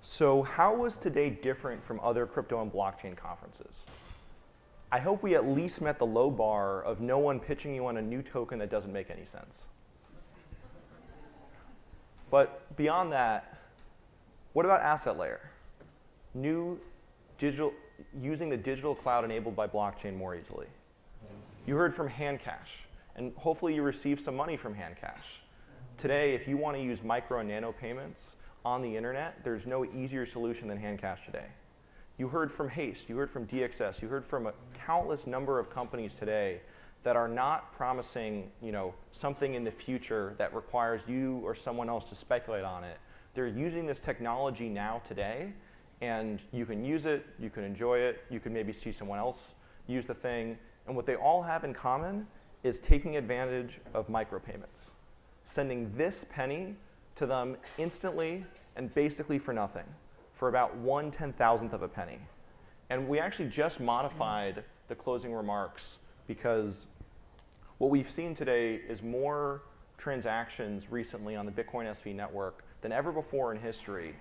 So how was today different from other crypto and blockchain conferences? I hope we at least met the low bar of no one pitching you on a new token that doesn't make any sense. But beyond that, what about asset layer? Using the digital cloud enabled by blockchain more easily. You heard from Handcash, and hopefully you received some money from Handcash. Today, if you want to use micro and nano payments on the internet, there's no easier solution than Handcash today. You heard from Haste, you heard from DXS, you heard from a countless number of companies today that are not promising, something in the future that requires you or someone else to speculate on it. They're using this technology now today, and you can use it, you can enjoy it, you can maybe see someone else use the thing, and what they all have in common is taking advantage of micropayments, sending this penny to them instantly and basically for nothing, for about 1/10,000th of a penny. And we actually just modified the closing remarks because what we've seen today is more transactions recently on the Bitcoin SV network than ever before in history,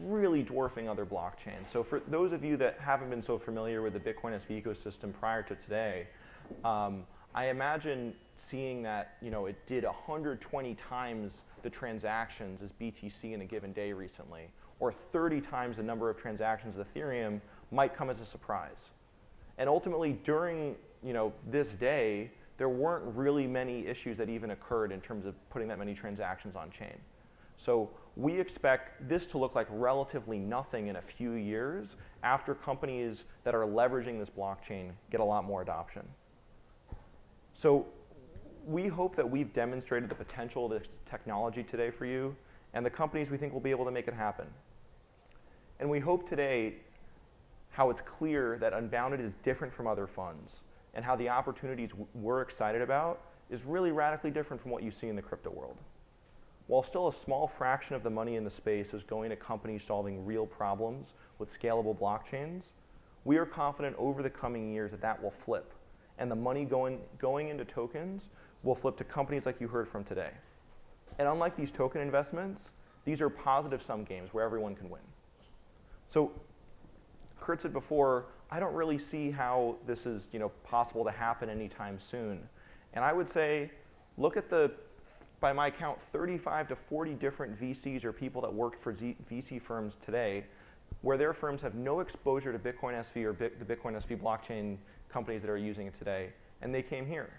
really dwarfing other blockchains. So for those of you that haven't been so familiar with the Bitcoin SV ecosystem prior to today, I imagine seeing that it did 120 times the transactions as BTC in a given day recently, or 30 times the number of transactions of Ethereum might come as a surprise. And ultimately, during this day, there weren't really many issues that even occurred in terms of putting that many transactions on chain. So we expect this to look like relatively nothing in a few years after companies that are leveraging this blockchain get a lot more adoption. So we hope that we've demonstrated the potential of this technology today for you and the companies we think will be able to make it happen. And we hope today how it's clear that Unbounded is different from other funds and how the opportunities we're excited about is really radically different from what you see in the crypto world. While still a small fraction of the money in the space is going to companies solving real problems with scalable blockchains, we are confident over the coming years that that will flip, and the money going into tokens will flip to companies like you heard from today. And unlike these token investments, these are positive-sum games where everyone can win. So Kurt said before, I don't really see how this is possible to happen anytime soon. And I would say, look at by my count, 35 to 40 different VCs or people that work for VC firms today, where their firms have no exposure to Bitcoin SV or the Bitcoin SV blockchain companies that are using it today, and they came here.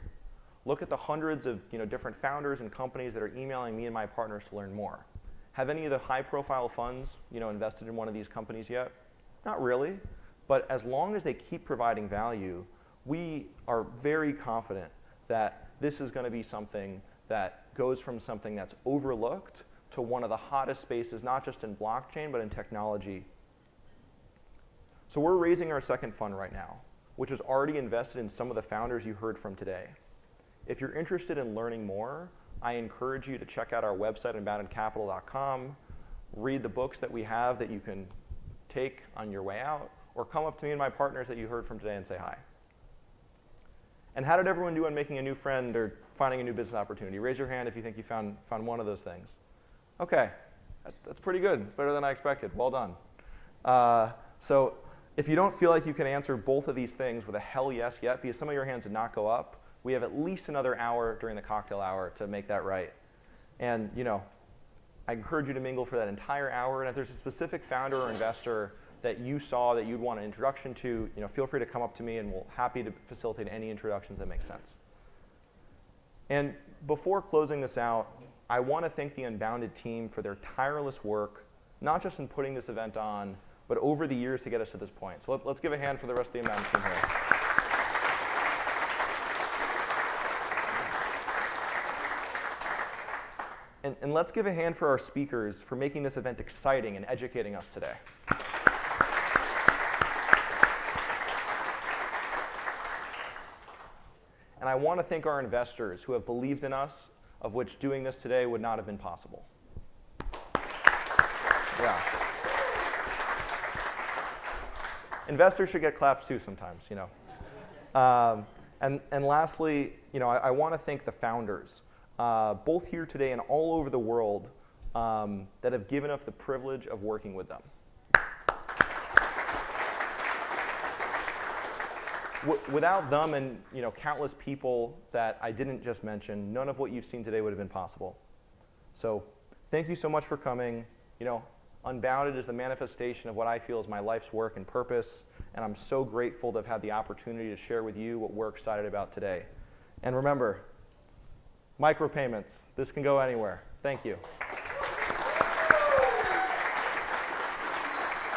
Look at the hundreds of different founders and companies that are emailing me and my partners to learn more. Have any of the high-profile funds invested in one of these companies yet? Not really, but as long as they keep providing value, we are very confident that this is going to be something that goes from something that's overlooked to one of the hottest spaces, not just in blockchain, but in technology. So we're raising our second fund right now, which is already invested in some of the founders you heard from today. If you're interested in learning more, I encourage you to check out our website, unboundedcapital.com, read the books that we have that you can take on your way out, or come up to me and my partners that you heard from today and say hi. And how did everyone do on making a new friend or finding a new business opportunity? Raise your hand if you think you found one of those things. Okay, that's pretty good. It's better than I expected. Well done. So if you don't feel like you can answer both of these things with a hell yes yet, because some of your hands did not go up, we have at least another hour during the cocktail hour to make that right. And I encourage you to mingle for that entire hour. And if there's a specific founder or investor that you saw that you'd want an introduction to, feel free to come up to me and we'll happy to facilitate any introductions that make sense. And before closing this out, I want to thank the Unbounded team for their tireless work, not just in putting this event on, but over the years to get us to this point. So let's give a hand for the rest of the Unbounded team here. And let's give a hand for our speakers for making this event exciting and educating us today. And I want to thank our investors who have believed in us, of which doing this today would not have been possible. Yeah. Investors should get claps too sometimes, And lastly, I want to thank the founders, both here today and all over the world, that have given us the privilege of working with them. Without them and countless people that I didn't just mention, none of what you've seen today would have been possible. So thank you so much for coming. Unbounded is the manifestation of what I feel is my life's work and purpose, and I'm so grateful to have had the opportunity to share with you what we're excited about today. And remember, micropayments, this can go anywhere. Thank you.